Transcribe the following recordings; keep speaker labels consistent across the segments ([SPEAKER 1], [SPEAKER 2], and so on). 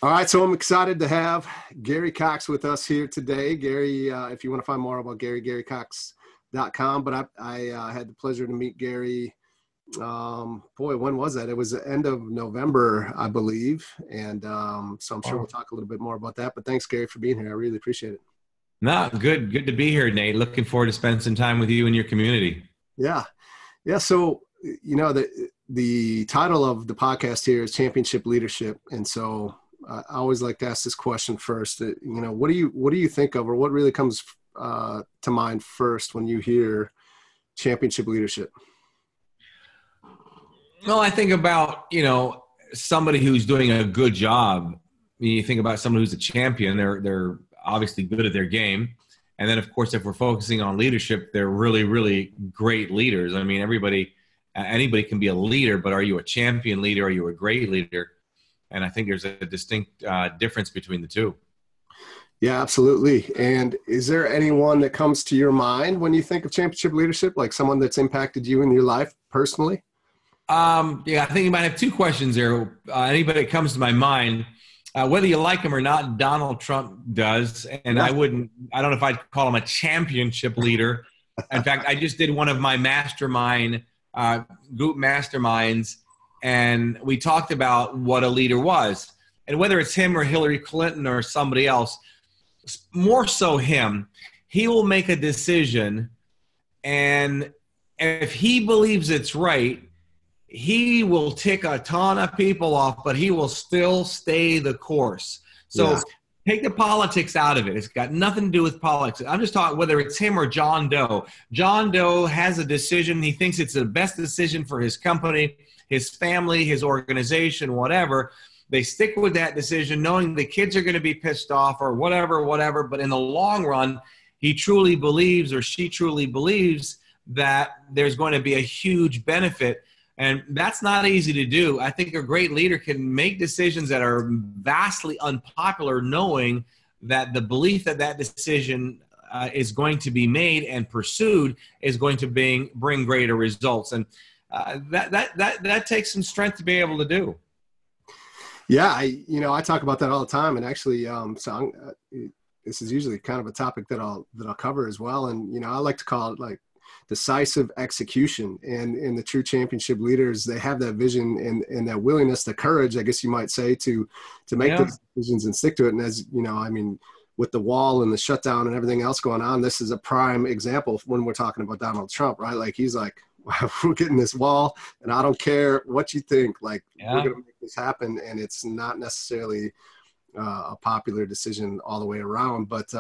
[SPEAKER 1] All right, so I'm excited to have Gary Coxe with us here today. Gary, if you want to find more about Gary, GaryCoxe.com. But I had the pleasure to meet Gary. When was that? It was the end of November, I believe. And so I'm sure we'll talk a little bit more about that. But thanks, Gary, for being here. I really appreciate it.
[SPEAKER 2] No, good to be here, Nate. Looking forward to spending some time with you and your community.
[SPEAKER 1] Yeah. So, the title of the podcast here is Championship Leadership. And so I always like to ask this question first. What do you think of, or what really comes to mind first when you hear championship leadership?
[SPEAKER 2] Well, I think about, somebody who's doing a good job. You think about someone who's a champion, they're obviously good at their game. And then, of course, if we're focusing on leadership, they're really, really great leaders. I mean, anybody can be a leader, but are you a champion leader? Are you a great leader? And I think there's a distinct difference between the two.
[SPEAKER 1] Yeah, absolutely. And is there anyone that comes to your mind when you think of championship leadership, like someone that's impacted you in your life personally?
[SPEAKER 2] I think you might have two questions there. Anybody that comes to my mind, whether you like him or not, Donald Trump does. And I don't know if I'd call him a championship leader. In fact, I just did one of my group masterminds, and we talked about what a leader was. And whether it's him or Hillary Clinton or somebody else, more so him, he will make a decision, and if he believes it's right, he will tick a ton of people off, but he will still stay the course. So Take the politics out of it. It's got nothing to do with politics. I'm just talking whether it's him or John Doe. John Doe has a decision. He thinks it's the best decision for his company, his family, his organization, whatever. They stick with that decision knowing the kids are going to be pissed off or whatever. But in the long run, he truly believes, or she truly believes, that there's going to be a huge benefit. And that's not easy to do. I think a great leader can make decisions that are vastly unpopular, knowing that the belief that decision is going to be made and pursued is going to bring greater results. And that takes some strength to be able to do.
[SPEAKER 1] Yeah, I talk about that all the time. And actually, this is usually kind of a topic that I'll cover as well. And, I like to call it like decisive execution, and the true championship leaders, they have that vision and that willingness, the courage, I guess you might say, to make those decisions and stick to it. And as with the wall and the shutdown and everything else going on, this is a prime example when we're talking about Donald Trump, right? Like he's like, wow, we're getting this wall, and I don't care what you think, like we're going to make this happen. And it's not necessarily a popular decision all the way around, but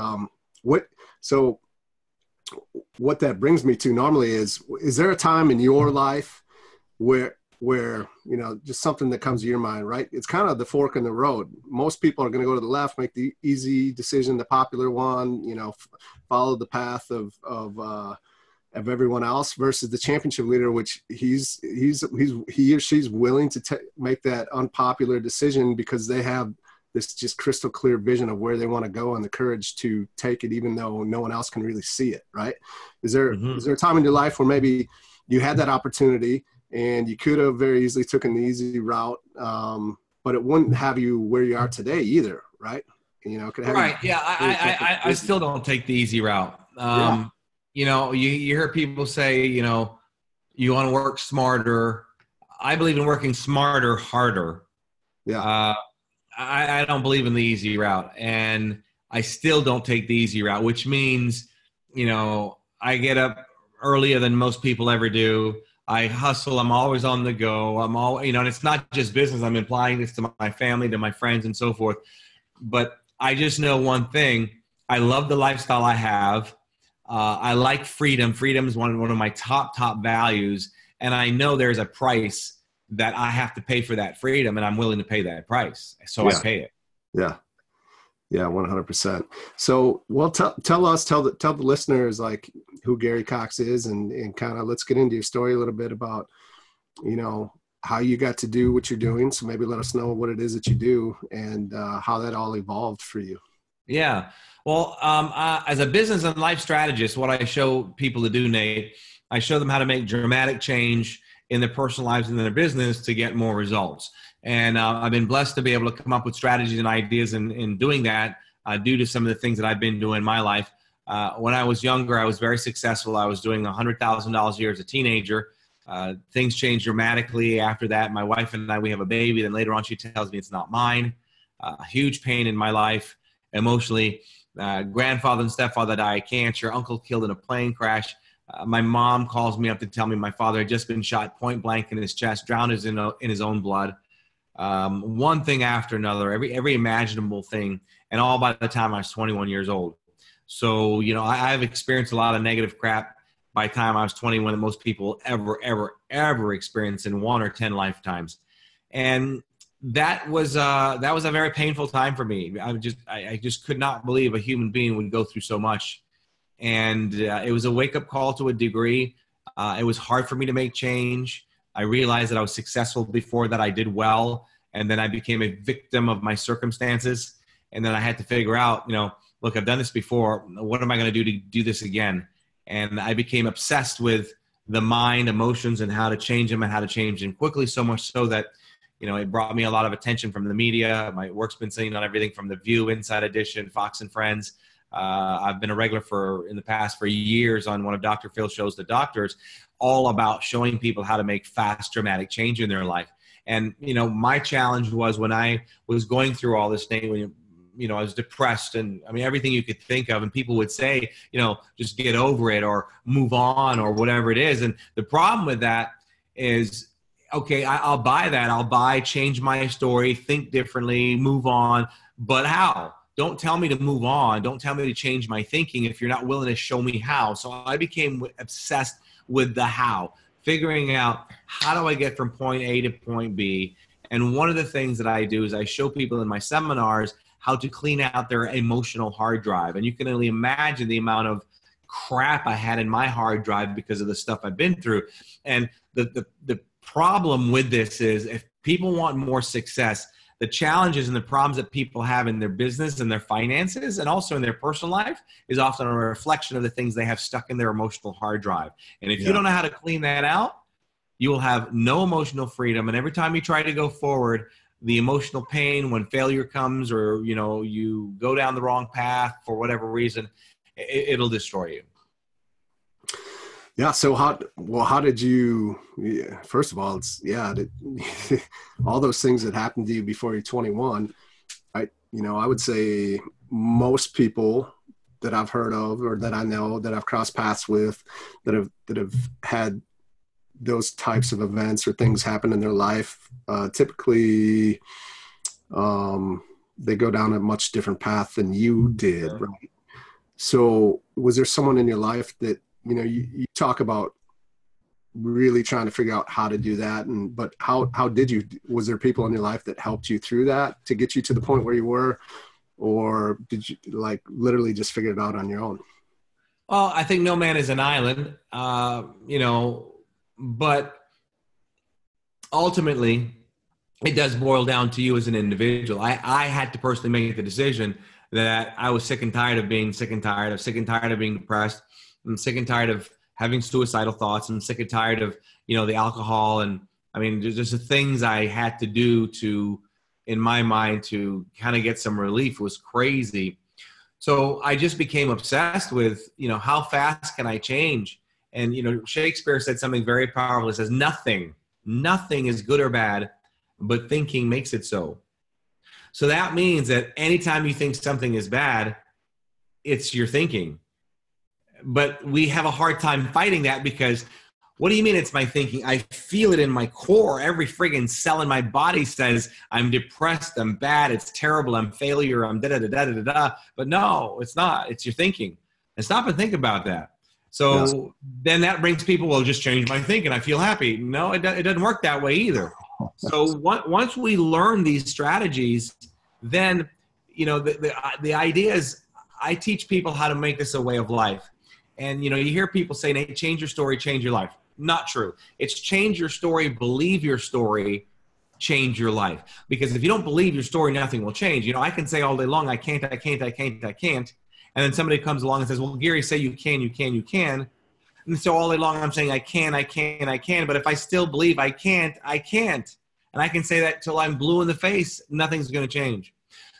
[SPEAKER 1] what that brings me to normally is there a time in your life where just something that comes to your mind, right? It's kind of the fork in the road. Most people are going to go to the left, make the easy decision, the popular one, follow the path of everyone else, versus the championship leader, which he or she's willing to make that unpopular decision because they have this just crystal clear vision of where they want to go and the courage to take it, even though no one else can really see it, right? Is there a time in your life where maybe you had that opportunity and you could have very easily taken the easy route, but it wouldn't have you where you are today either, right?
[SPEAKER 2] I still don't take the easy route. You hear people say, you want to work smarter. I believe in working smarter, harder.
[SPEAKER 1] Yeah.
[SPEAKER 2] I don't believe in the easy route, and I still don't take the easy route, which means, I get up earlier than most people ever do. I hustle. I'm always on the go. And it's not just business. I'm implying this to my family, to my friends, and so forth. But I just know one thing. I love the lifestyle I have. I like freedom. Freedom is one of my top values, and I know there's a price that I have to pay for that freedom, and I'm willing to pay that price. So I pay it.
[SPEAKER 1] Yeah. 100%. So, well, tell the listeners like who Gary Coxe is, and kind of let's get into your story a little bit about, how you got to do what you're doing. So maybe let us know what it is that you do and how that all evolved for you.
[SPEAKER 2] Yeah. Well, as a business and life strategist, what I show people to do, Nate, I show them how to make dramatic change in their personal lives and in their business to get more results. And I've been blessed to be able to come up with strategies and ideas in doing that due to some of the things that I've been doing in my life. When I was younger, I was very successful. I was doing $100,000 a year as a teenager. Things changed dramatically after that. My wife and I, we have a baby. Then later on, she tells me it's not mine. A huge pain in my life, emotionally. Grandfather and stepfather died of cancer. Uncle killed in a plane crash. My mom calls me up to tell me my father had just been shot point blank in his chest, drowned in his own blood. One thing after another, every imaginable thing, and all by the time I was 21 years old. So, I've experienced a lot of negative crap by the time I was 21 that most people ever experience in 1 or 10 lifetimes. And that was a very painful time for me. I just could not believe a human being would go through so much. And it was a wake-up call to a degree. It was hard for me to make change. I realized that I was successful before that. I did well, and then I became a victim of my circumstances. And then I had to figure out, look, I've done this before. What am I going to do this again? And I became obsessed with the mind, emotions, and how to change them quickly, so much so that, it brought me a lot of attention from the media. My work's been seen on everything from The View, Inside Edition, Fox and Friends. I've been a regular in the past for years on one of Dr. Phil's shows, The Doctors, all about showing people how to make fast, dramatic change in their life. And, my challenge was when I was going through all this thing, I was depressed and everything you could think of, and people would say, just get over it or move on or whatever it is. And the problem with that is, okay, I'll buy that. I'll change my story, think differently, move on. But how? Don't tell me to move on. Don't tell me to change my thinking if you're not willing to show me how. So I became obsessed with the how, figuring out how do I get from point A to point B. And one of the things that I do is I show people in my seminars how to clean out their emotional hard drive. And you can only imagine the amount of crap I had in my hard drive because of the stuff I've been through. And the problem with this is if people want more success, the challenges and the problems that people have in their business and their finances and also in their personal life is often a reflection of the things they have stuck in their emotional hard drive. And if you don't know how to clean that out, you will have no emotional freedom. And every time you try to go forward, the emotional pain when failure comes or, you go down the wrong path for whatever reason, it'll destroy you.
[SPEAKER 1] Yeah. So how did you, first of all, all those things that happened to you before you're 21, I would say most people that I've heard of or that I know that I've crossed paths with that have had those types of events or things happen in their life, typically they go down a much different path than you did. Yeah. Right. So was there someone in your life that, you talk about really trying to figure out how to do that. But how did you, was there people in your life that helped you through that to get you to the point where you were, or did you literally just figure it out on your own?
[SPEAKER 2] Well, I think no man is an island, but ultimately it does boil down to you as an individual. I had to personally make the decision that I was sick and tired of being sick and tired. I'm sick and tired of being depressed. I'm sick and tired of having suicidal thoughts. I'm sick and tired of, the alcohol. And there's just the things I had to do in my mind to kind of get some relief. It was crazy. So I just became obsessed with, how fast can I change? And, Shakespeare said something very powerful. It says, nothing is good or bad, but thinking makes it so. So that means that anytime you think something is bad, it's your thinking. But we have a hard time fighting that because what do you mean it's my thinking? I feel it in my core. Every friggin' cell in my body says I'm depressed, I'm bad, it's terrible, I'm failure, I'm da-da-da-da-da-da. But no, it's not. It's your thinking. And stop and think about that. So then that brings people, well, just change my thinking. I feel happy. No, it doesn't work that way either. So once we learn these strategies, then, the idea is I teach people how to make this a way of life. And, you hear people saying, hey, change your story, change your life. Not true. It's change your story, believe your story, change your life. Because if you don't believe your story, nothing will change. I can say all day long, I can't. And then somebody comes along and says, well, Gary, say you can. And so all day long I'm saying I can. But if I still believe I can't. And I can say that till I'm blue in the face, nothing's going to change.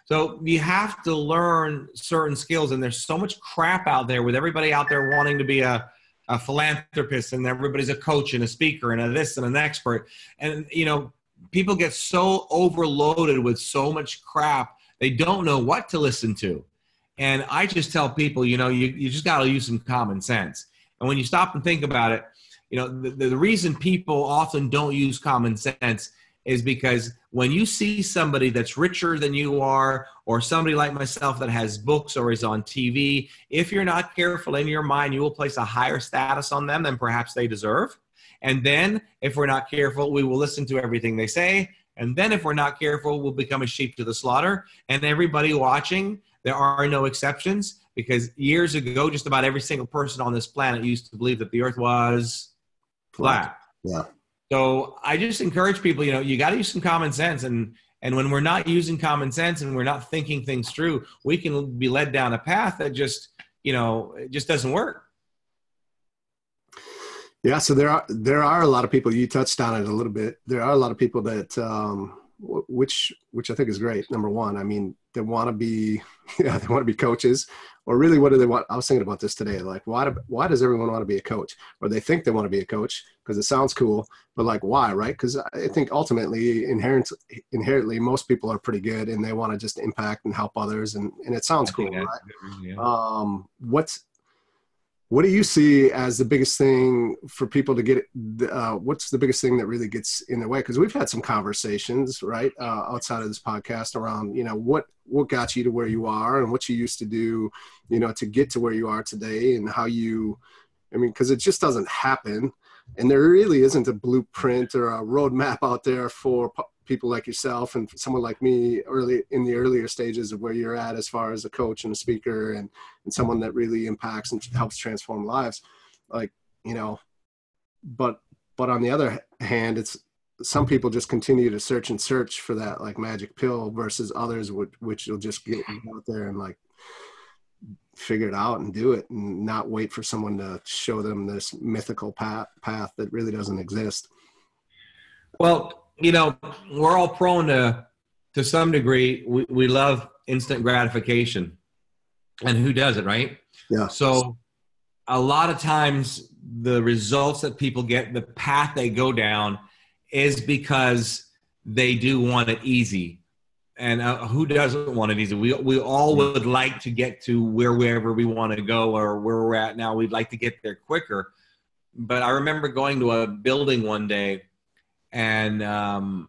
[SPEAKER 2] So you have to learn certain skills, and there's so much crap out there with everybody out there wanting to be a philanthropist, and everybody's a coach and a speaker and a this and an expert. And, people get so overloaded with so much crap, they don't know what to listen to. And I just tell people, you just got to use some common sense. And when you stop and think about it, the reason people often don't use common sense is because when you see somebody that's richer than you are, or somebody like myself that has books or is on TV, if you're not careful in your mind, you will place a higher status on them than perhaps they deserve. And then if we're not careful, we will listen to everything they say. And then if we're not careful, we'll become a sheep to the slaughter. And everybody watching, there are no exceptions, because years ago, just about every single person on this planet used to believe that the earth was flat.
[SPEAKER 1] Yeah.
[SPEAKER 2] So I just encourage people, you got to use some common sense. And when we're not using common sense and we're not thinking things through, we can be led down a path that just, it just doesn't work.
[SPEAKER 1] Yeah. So there are a lot of people, you touched on it a little bit. There are a lot of people that, which I think is great. Number one, I mean, they want to be, they want to be coaches, or really, what do they want? I was thinking about this today. Like, why does everyone want to be a coach? Or they think they want to be a coach because it sounds cool, but like, why, right? Because I think ultimately, inherently, most people are pretty good and they want to just impact and help others. And it sounds cool, right? Yeah. What do you see as the biggest thing for people to get? What's the biggest thing that really gets in the way? Because we've had some conversations, right, outside of this podcast around, what got you to where you are and what you used to do, to get to where you are today, and how because it just doesn't happen. And there really isn't a blueprint or a roadmap out there for people like yourself and someone like me in the earlier stages of where you're at, as far as a coach and a speaker and someone that really impacts and helps transform lives. But on the other hand, it's some people just continue to search for that like magic pill, versus others which you'll just get out there and like figure it out and do it, and not wait for someone to show them this mythical path that really doesn't exist.
[SPEAKER 2] Well, we're all prone to some degree. We love instant gratification, and who doesn't, right?
[SPEAKER 1] Yeah.
[SPEAKER 2] So a lot of times the results that people get, the path they go down, is because they do want it easy. And who doesn't want it easy? We all would like to get to wherever we want to go, or where we're at now. We'd like to get there quicker. But I remember going to a building one day, and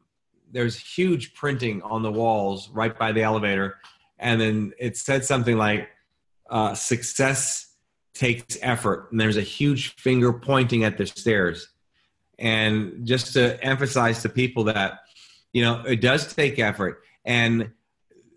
[SPEAKER 2] there's huge printing on the walls right by the elevator. And then it said something like, success takes effort. And there's a huge finger pointing at the stairs. And just to emphasize to people that, it does take effort. And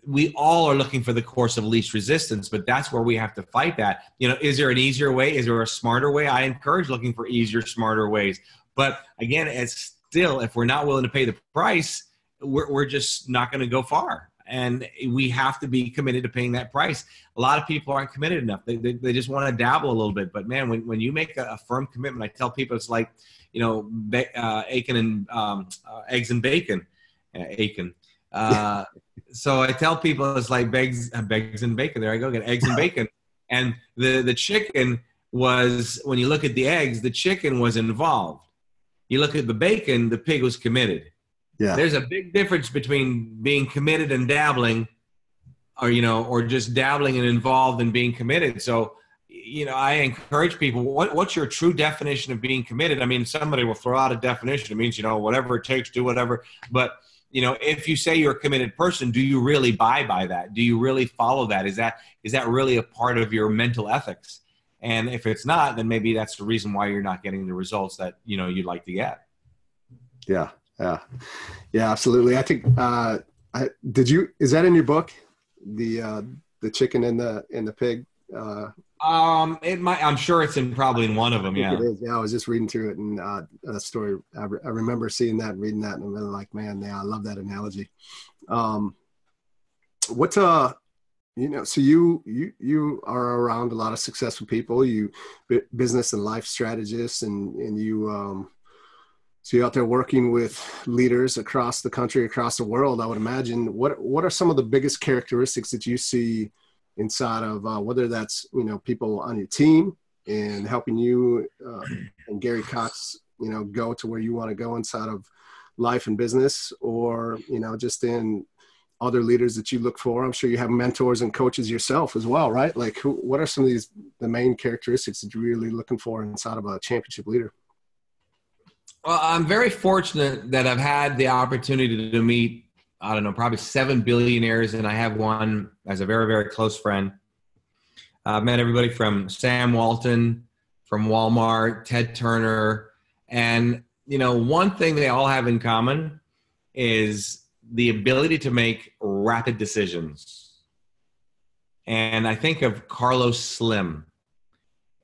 [SPEAKER 2] we all are looking for the course of least resistance, but that's where we have to fight that. Is there an easier way? Is there a smarter way? I encourage looking for easier, smarter ways. But again, it's still, if we're not willing to pay the price, we're just not going to go far. And we have to be committed to paying that price. A lot of people aren't committed enough. They just want to dabble a little bit. But man, when you make a firm commitment, I tell people it's like, Aiken and eggs and bacon. Aiken. So I tell people it's like eggs and bacon. There I go again, eggs and bacon. And the chicken was, when you look at the eggs, the chicken was involved. You look at the bacon, the pig was committed.
[SPEAKER 1] Yeah.
[SPEAKER 2] There's a big difference between being committed and dabbling, or just dabbling and involved and being committed. So, I encourage people, what's your true definition of being committed? I mean, somebody will throw out a definition. It means, whatever it takes, do whatever. But, if you say you're a committed person, do you really buy by that? Do you really follow that? Is that really a part of your mental ethics? And if it's not, then maybe that's the reason why you're not getting the results that, you'd like to get.
[SPEAKER 1] Yeah. Yeah, absolutely. I think, is that in your book? The chicken and the pig?
[SPEAKER 2] It might, I'm sure it's probably in one of them. Yeah.
[SPEAKER 1] It is. Yeah. I was just reading through it, and a story. I remember seeing that, and reading that, and I'm really like, man, yeah, I love that analogy. So you are around a lot of successful people, business and life strategists, and you, So you're out there working with leaders across the country, across the world, I would imagine. What are some of the biggest characteristics that you see inside of whether that's, people on your team and helping you and Gary Coxe, go to where you want to go inside of life and business, or, just in other leaders that you look for? I'm sure you have mentors and coaches yourself as well, right? Like what are some of the main characteristics that you're really looking for inside of a championship leader?
[SPEAKER 2] Well, I'm very fortunate that I've had the opportunity to meet, I don't know, probably 7 billionaires, and I have one as a very, very close friend. I've met everybody from Sam Walton, from Walmart, Ted Turner, and, one thing they all have in common is the ability to make rapid decisions. And I think of Carlos Slim.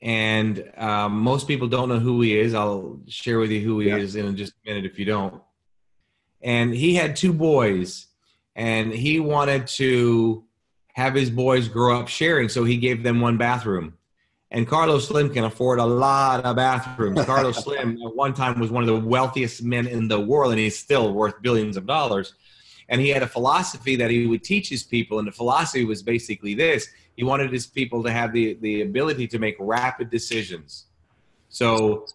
[SPEAKER 2] And most people don't know who he is. I'll share with you who he is in just a minute if you don't. And he had 2 boys, and he wanted to have his boys grow up sharing, so he gave them 1 bathroom. And Carlos Slim can afford a lot of bathrooms. Carlos Slim at one time was one of the wealthiest men in the world, and he's still worth billions of dollars. And he had a philosophy that he would teach his people, and the philosophy was basically this. He wanted his people to have the ability to make rapid decisions. So,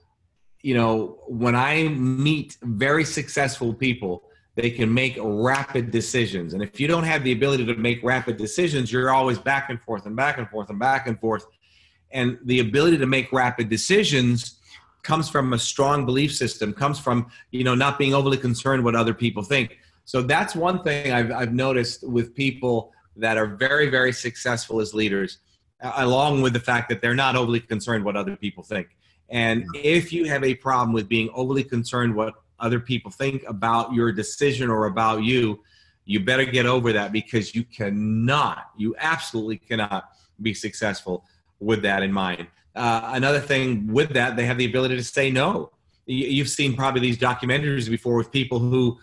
[SPEAKER 2] when I meet very successful people, they can make rapid decisions. And if you don't have the ability to make rapid decisions, you're always back and forth and back and forth and back and forth. And the ability to make rapid decisions comes from a strong belief system, comes from, not being overly concerned what other people think. So that's one thing I've noticed with people that are very, very successful as leaders, along with the fact that they're not overly concerned what other people think. And if you have a problem with being overly concerned what other people think about your decision or about you, you better get over that, because you absolutely cannot be successful with that in mind. Another thing with that, they have the ability to say no. You've seen probably these documentaries before with people who,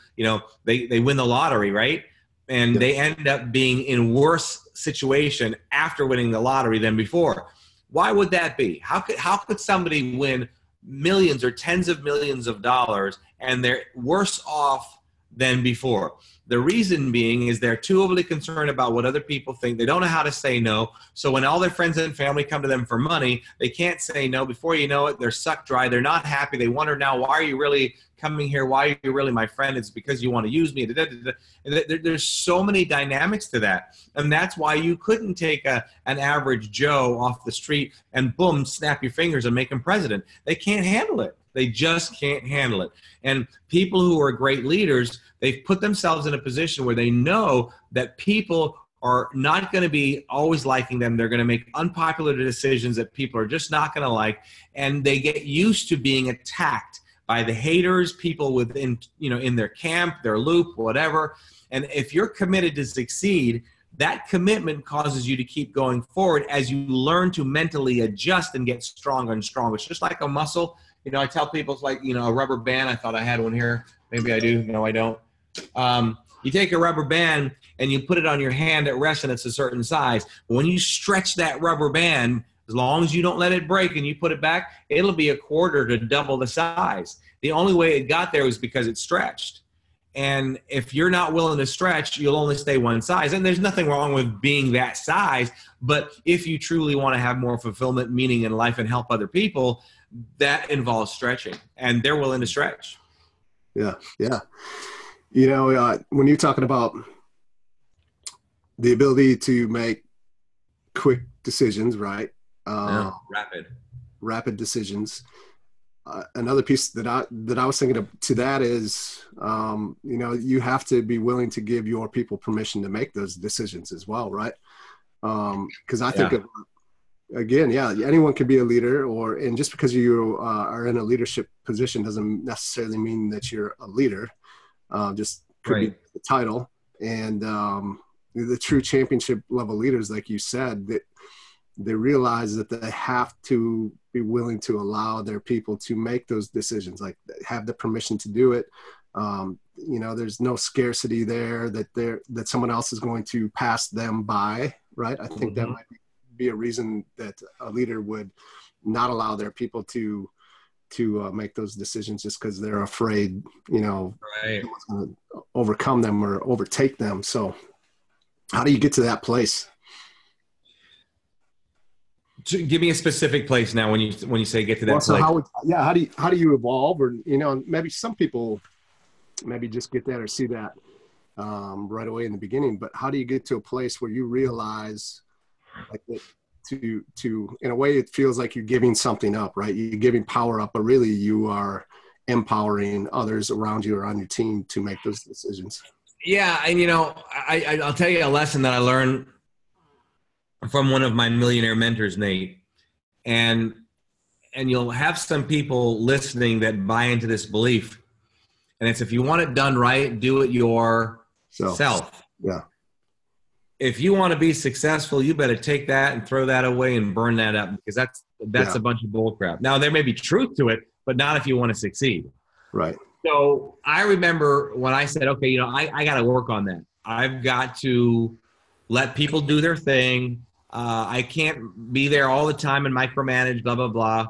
[SPEAKER 2] they win the lottery, right? And they end up being in worse situation after winning the lottery than before. Why would that be? How could somebody win millions or tens of millions of dollars and they're worse off than before? The reason being is they're too overly concerned about what other people think. They don't know how to say no. So when all their friends and family come to them for money, they can't say no. Before you know it, they're sucked dry. They're not happy. They wonder now, why are you really coming here? Why are you really my friend? It's because you want to use me. There's so many dynamics to that. And that's why you couldn't take an average Joe off the street and boom, snap your fingers and make him president. They can't handle it. They just can't handle it. And people who are great leaders, they've put themselves in a position where they know that people are not going to be always liking them. They're going to make unpopular decisions that people are just not going to like. And they get used to being attacked by the haters, people within, in their camp, their loop, whatever. And if you're committed to succeed, that commitment causes you to keep going forward as you learn to mentally adjust and get stronger and stronger. It's just like a muscle. I tell people it's like, a rubber band. I thought I had one here. Maybe I do. No, I don't. You take a rubber band and you put it on your hand at rest and it's a certain size. When you stretch that rubber band, as long as you don't let it break and you put it back, it'll be a quarter to double the size. The only way it got there was because it stretched. And if you're not willing to stretch, you'll only stay one size. And there's nothing wrong with being that size. But if you truly want to have more fulfillment, meaning in life and help other people, that involves stretching. And they're willing to stretch.
[SPEAKER 1] Yeah. Yeah. When you're talking about the ability to make quick decisions, right? Rapid decisions. Another piece that I was thinking of to that is, you have to be willing to give your people permission to make those decisions as well, right? Because I think again, anyone can be a leader, and just because you are in a leadership position doesn't necessarily mean that you're a leader. Just could be the title. And the true championship level leaders, like you said, that they realize that they have to be willing to allow their people to make those decisions, like have the permission to do it. There's no scarcity there that someone else is going to pass them by, right? I think that might be a reason that a leader would not allow their people to to make those decisions just because they're afraid, you know,
[SPEAKER 2] Right.
[SPEAKER 1] someone's going to overcome them or overtake them. So how do you get to that place?
[SPEAKER 2] Give me a specific place now when you say get to that
[SPEAKER 1] Well, so
[SPEAKER 2] place.
[SPEAKER 1] how do you evolve, or, you know, maybe some people maybe just get that or see that right away in the beginning, but how do you get to a place where you realize like that to in a way it feels like you're giving something up, right? You're giving power up, but really you are empowering others around you or on your team to make those decisions.
[SPEAKER 2] Yeah, and you know, I'll tell you a lesson that I learned from one of my millionaire mentors, Nate, and you'll have some people listening that buy into this belief, and it's if you want it done right, do it yourself.
[SPEAKER 1] Yeah.
[SPEAKER 2] If you want to be successful, you better take that and throw that away and burn that up, because that's a bunch of bullcrap. Now, there may be truth to it, but not if you want to succeed.
[SPEAKER 1] Right.
[SPEAKER 2] So I remember when I said, okay, you know, I got to work on that. I've got to let people do their thing. I can't be there all the time and micromanage, blah, blah, blah.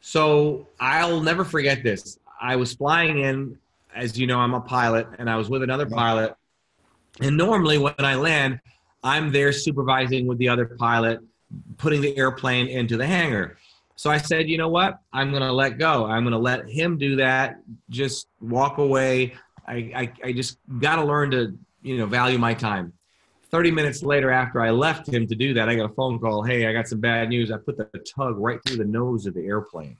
[SPEAKER 2] So I'll never forget this. I was flying in, as you know, I'm a pilot, and I was with another pilot. And normally when I land, I'm there supervising with the other pilot, putting the airplane into the hangar. So I said, you know what? I'm going to let go. I'm going to let him do that. Just walk away. I just got to learn to, you know, value my time. 30 minutes later, after I left him to do that, I got a phone call. Hey, I got some bad news. I put the tug right through the nose of the airplane.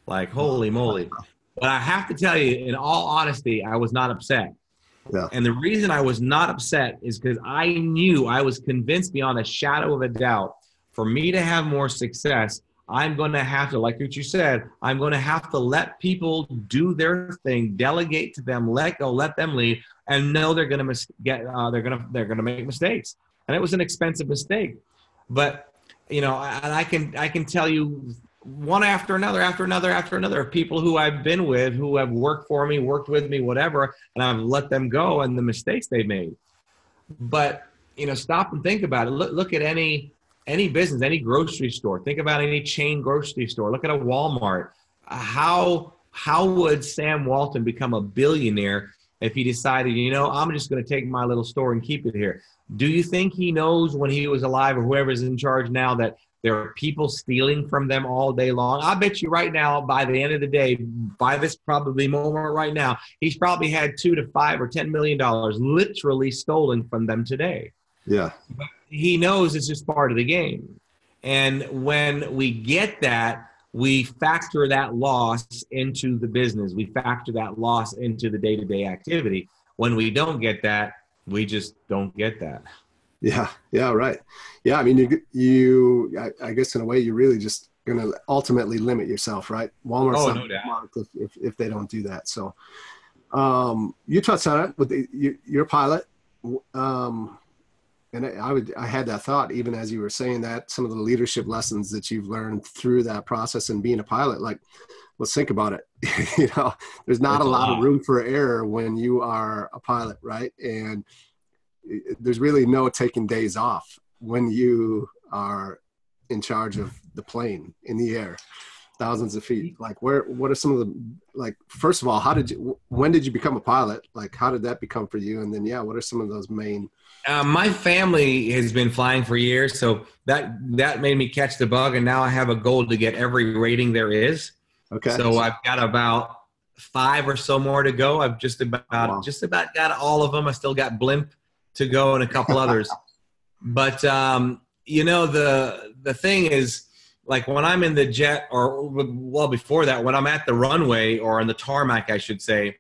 [SPEAKER 2] Like, holy moly. But I have to tell you, in all honesty, I was not upset.
[SPEAKER 1] Yeah.
[SPEAKER 2] And the reason I was not upset is because I was convinced beyond a shadow of a doubt, for me to have more success, I'm going to have to, like what you said, I'm going to have to let people do their thing, delegate to them, let go, let them lead, and know they're going to they're going to make mistakes. And it was an expensive mistake, but you know, I can tell you one after another of people who I've been with, who have worked for me, worked with me, whatever, and I've let them go and the mistakes they've made. But you know, stop and think about it. Look at any business, any grocery store. Think about any chain grocery store. Look at a Walmart. How would Sam Walton become a billionaire if he decided, you know, I'm just going to take my little store and keep it here? Do you think he knows when he was alive, or whoever's in charge now, that there are people stealing from them all day long? I bet you right now, by the end of the day, by this probably moment right now, he's probably had $2 to $5 or $10 million literally stolen from them today.
[SPEAKER 1] Yeah.
[SPEAKER 2] But he knows it's just part of the game. And when we get that, we factor that loss into the business. We factor that loss into the day-to-day activity. When we don't get that, we just don't get that.
[SPEAKER 1] Yeah. Yeah. Right. Yeah. I mean, I guess in a way, you're really just going to ultimately limit yourself, right? Walmart's
[SPEAKER 2] Oh,
[SPEAKER 1] not
[SPEAKER 2] no doubt.
[SPEAKER 1] if they don't do that. So you touched on it with your pilot. And I had that thought, even as you were saying that, some of the leadership lessons that you've learned through that process and being a pilot, like, let's think about it. You know, there's not a lot of room for error when you are a pilot, right? And there's really no taking days off when you are in charge of the plane in the air, thousands of feet. Like, what are some of the, like, first of all, when did you become a pilot? Like, how did that become for you? And then, what are some of those main?
[SPEAKER 2] My family has been flying for years, so that made me catch the bug, and now I have a goal to get every rating there is.
[SPEAKER 1] Okay.
[SPEAKER 2] So I've got about 5 or so more to go. I've just about got all of them. I still got Blimp to go and a couple others. But you know, the thing is, like, when I'm in the jet, or well before that, when I'm at the runway or on the tarmac, I should say,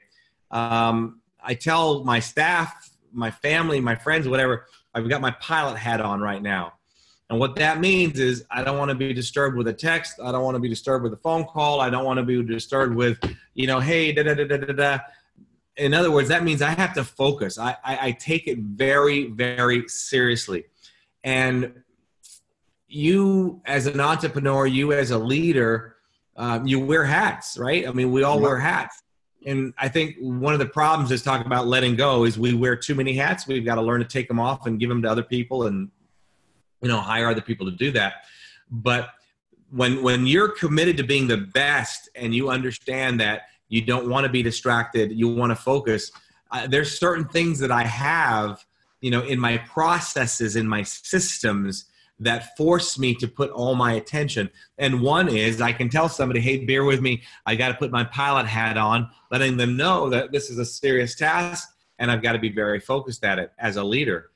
[SPEAKER 2] I tell my staff, my family, my friends, whatever, I've got my pilot hat on right now. And what that means is I don't want to be disturbed with a text. I don't want to be disturbed with a phone call. I don't want to be disturbed with, you know, hey, da da da da da da. In other words, that means I have to focus. I take it very, very seriously. And you as an entrepreneur, you as a leader, you wear hats, right? I mean, we all wear hats. And I think one of the problems is talking about letting go is we wear too many hats. We've got to learn to take them off and give them to other people and, you know, hire other people to do that. But when you're committed to being the best and you understand that you don't want to be distracted, you want to focus. There's certain things that I have, in my processes, in my systems that force me to put all my attention. And one is I can tell somebody, hey, bear with me. I got to put my pilot hat on, letting them know that this is a serious task and I've got to be very focused at it as a leader.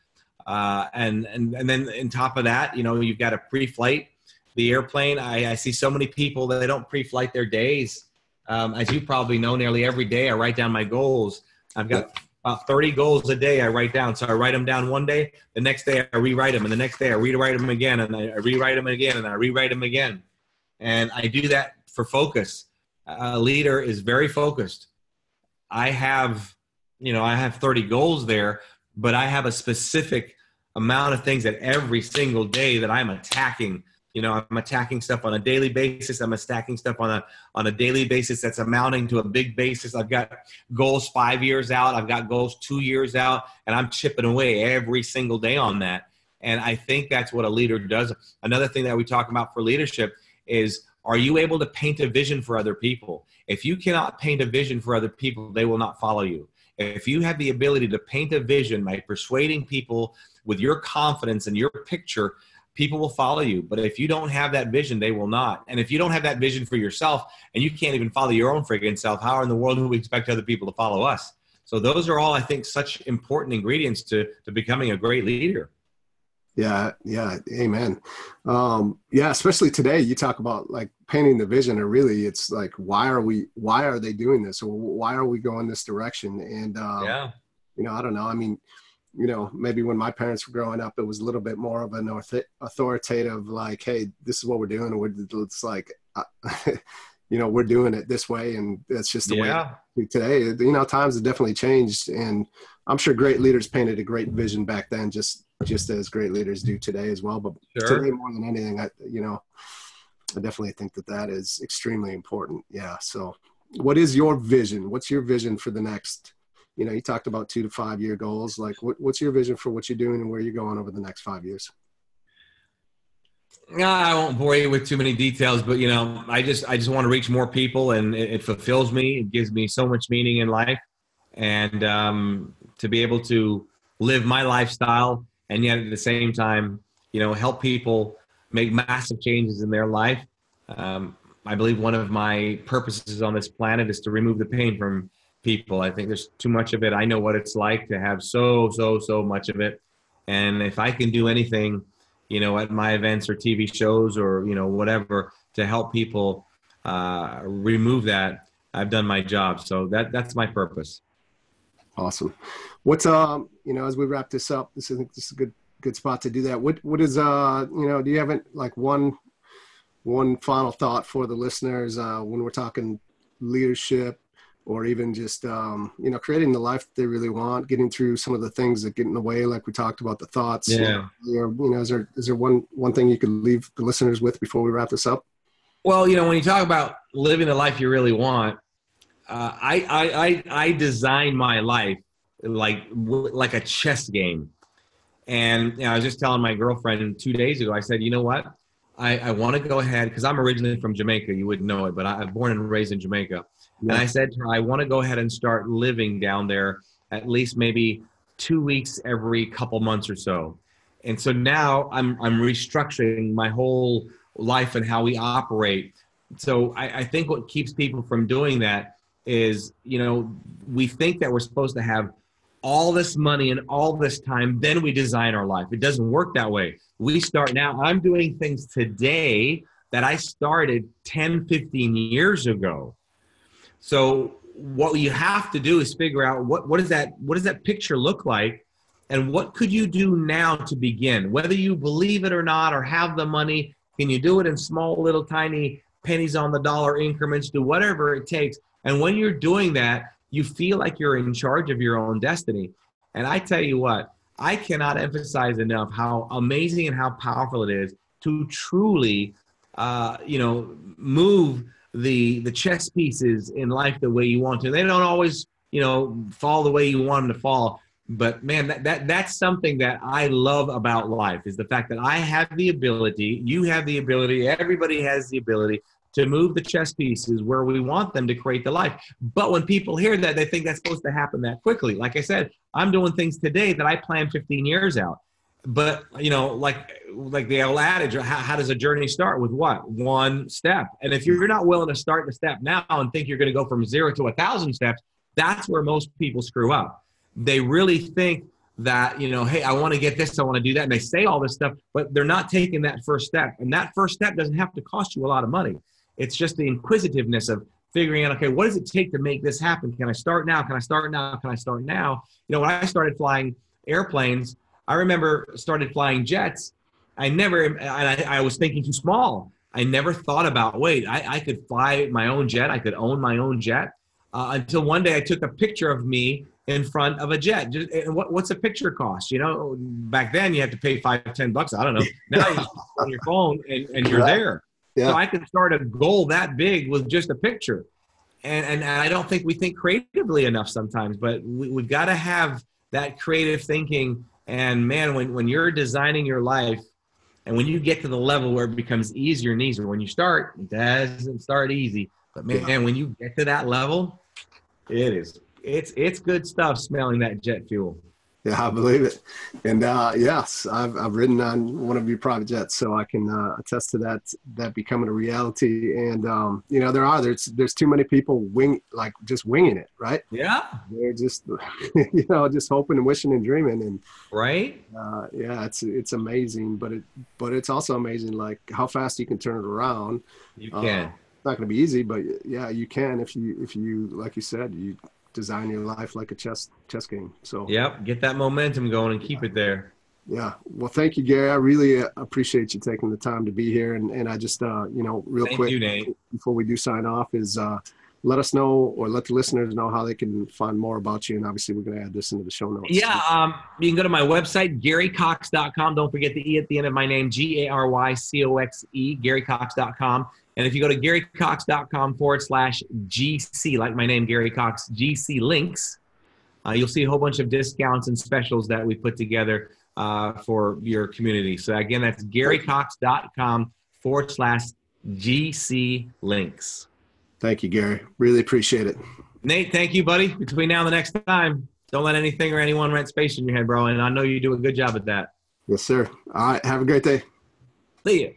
[SPEAKER 2] And then on top of that, you've got to pre-flight the airplane. I see so many people that they don't pre-flight their days. As you probably know, nearly every day I write down my goals. I've got about 30 goals a day I write down. So I write them down one day, the next day I rewrite them, and the next day I rewrite them again, and I rewrite them again, and I rewrite them again. And I do that for focus. A leader is very focused. I have 30 goals there, but I have a specific amount of things that every single day that I'm attacking. I'm attacking stuff on a daily basis. I'm attacking stuff on a daily basis that's amounting to a big basis. I've got goals 5 years out. I've got goals 2 years out, and I'm chipping away every single day on that. And I think that's what a leader does. Another thing that we talk about for leadership is, are you able to paint a vision for other people? If you cannot paint a vision for other people, they will not follow you. If you have the ability to paint a vision by persuading people with your confidence and your picture, people will follow you. But if you don't have that vision, they will not. And if you don't have that vision for yourself and you can't even follow your own friggin' self, how in the world do we expect other people to follow us? So those are all, I think, such important ingredients to becoming a great leader.
[SPEAKER 1] Yeah. Amen. Especially today, you talk about like painting the vision, or really it's like, why are they doing this? Or why are we going this direction? And, I don't know. I mean, maybe when my parents were growing up, it was a little bit more of an authoritative, like, hey, this is what we're doing. It's like, we're doing it this way. And that's just the way today, times have definitely changed. And I'm sure great leaders painted a great vision back then, just as great leaders do today as well. But today, more than anything, I definitely think that is extremely important. Yeah. So what is your vision? What's your vision for the next, you talked about 2 to 5 year goals. Like what's your vision for what you're doing and where you're going over the next 5 years?
[SPEAKER 2] I won't bore you with too many details, but I just want to reach more people, and it fulfills me. It gives me so much meaning in life, and to be able to live my lifestyle and yet at the same time, help people make massive changes in their life. I believe one of my purposes on this planet is to remove the pain from people. I think there's too much of it. I know what it's like to have so much of it. And if I can do anything, at my events or TV shows or, whatever, to help people remove that, I've done my job. So that's my purpose. Awesome.
[SPEAKER 1] What's, as we wrap this up, this is a good spot to do that. What is, do you have like one final thought for the listeners when we're talking leadership, or even just, creating the life that they really want, getting through some of the things that get in the way, like we talked about, the thoughts.
[SPEAKER 2] Yeah.
[SPEAKER 1] Is there one thing you could leave the listeners with before we wrap this up?
[SPEAKER 2] Well, when you talk about living the life you really want, I design my life like a chess game. And I was just telling my girlfriend 2 days ago, I said, you know what? I want to go ahead, because I'm originally from Jamaica. You wouldn't know it, but I'm born and raised in Jamaica. Yeah. And I said to her, I want to go ahead and start living down there at least maybe 2 weeks every couple months or so. And so now I'm restructuring my whole life and how we operate. So I think what keeps people from doing that is, we think that we're supposed to have all this money and all this time, then we design our life. It doesn't work that way. We start now. I'm doing things today that I started 10, 15 years ago. So what you have to do is figure out what does that picture look like, and what could you do now to begin? Whether you believe it or not, or have the money, can you do it in small, little, tiny pennies on the dollar increments? Do whatever it takes. And when you're doing that, you feel like you're in charge of your own destiny. And I tell you what, I cannot emphasize enough how amazing and how powerful it is to truly, move the chess pieces in life the way you want to. They don't always, fall the way you want them to fall, But man, that's something that I love about life, is the fact that I have the ability, you have the ability, everybody has the ability to move the chess pieces where we want them to create the life. But when people hear that, they think that's supposed to happen that quickly. Like I said, I'm doing things today that I planned 15 years out. But, you know, like the old adage, how does a journey start? With what? One step. And if you're not willing to start the step now and think you're going to go from 0 to 1,000 steps, that's where most people screw up. They really think that, you know, hey, I want to get this, I want to do that. And they say all this stuff, but they're not taking that first step. And that first step doesn't have to cost you a lot of money. It's just the inquisitiveness of figuring out, okay, what does it take to make this happen? Can I start now? Can I start now? Can I start now? You know, when I started flying airplanes, I remember started flying jets. I was thinking too small. I never thought about, wait, I could fly my own jet. I could own my own jet. Until one day I took a picture of me in front of a jet. What's a picture cost? You know, back then you had to pay $5-10. I don't know. Now you just on your phone and you're there. Yeah. So I could start a goal that big with just a picture. And I don't think we think creatively enough sometimes, but we've got to have that creative thinking. And man, when you're designing your life and when you get to the level where it becomes easier and easier, when you start, it doesn't start easy. But man, when you get to that level, it's good stuff smelling that jet fuel.
[SPEAKER 1] Yeah, I believe it. And yes, I've ridden on one of your private jets, so I can attest to that becoming a reality. And you know, there's too many people just winging it, right?
[SPEAKER 2] Yeah,
[SPEAKER 1] they're just you know, just hoping and wishing and dreaming. And
[SPEAKER 2] right,
[SPEAKER 1] yeah, it's amazing, but it's also amazing like how fast you can turn it around.
[SPEAKER 2] You can.
[SPEAKER 1] It's not going to be easy, but yeah, you can if you like you said, you design your life like a chess game. So
[SPEAKER 2] yep, get that momentum going and keep it there.
[SPEAKER 1] Yeah. Well, thank you, Gary. I really appreciate you taking the time to be here. And I just, you know, real
[SPEAKER 2] Thank
[SPEAKER 1] quick
[SPEAKER 2] you, Nate.
[SPEAKER 1] Before we do sign off is let us know, or let the listeners know how they can find more about you. And obviously we're going to add this into the show notes.
[SPEAKER 2] Yeah. You can go to my website, GaryCoxe.com. Don't forget the E at the end of my name, GaryCoxe, GaryCoxe.com. And if you go to GaryCoxe.com/GC, like my name, Gary Coxe, GC links, you'll see a whole bunch of discounts and specials that we put together for your community. So again, that's GaryCoxe.com/GC links.
[SPEAKER 1] Thank you, Gary. Really appreciate it.
[SPEAKER 2] Nate, thank you, buddy. Between now and the next time, don't let anything or anyone rent space in your head, bro. And I know you do a good job at that.
[SPEAKER 1] Yes, sir. All right. Have a great day.
[SPEAKER 2] See you.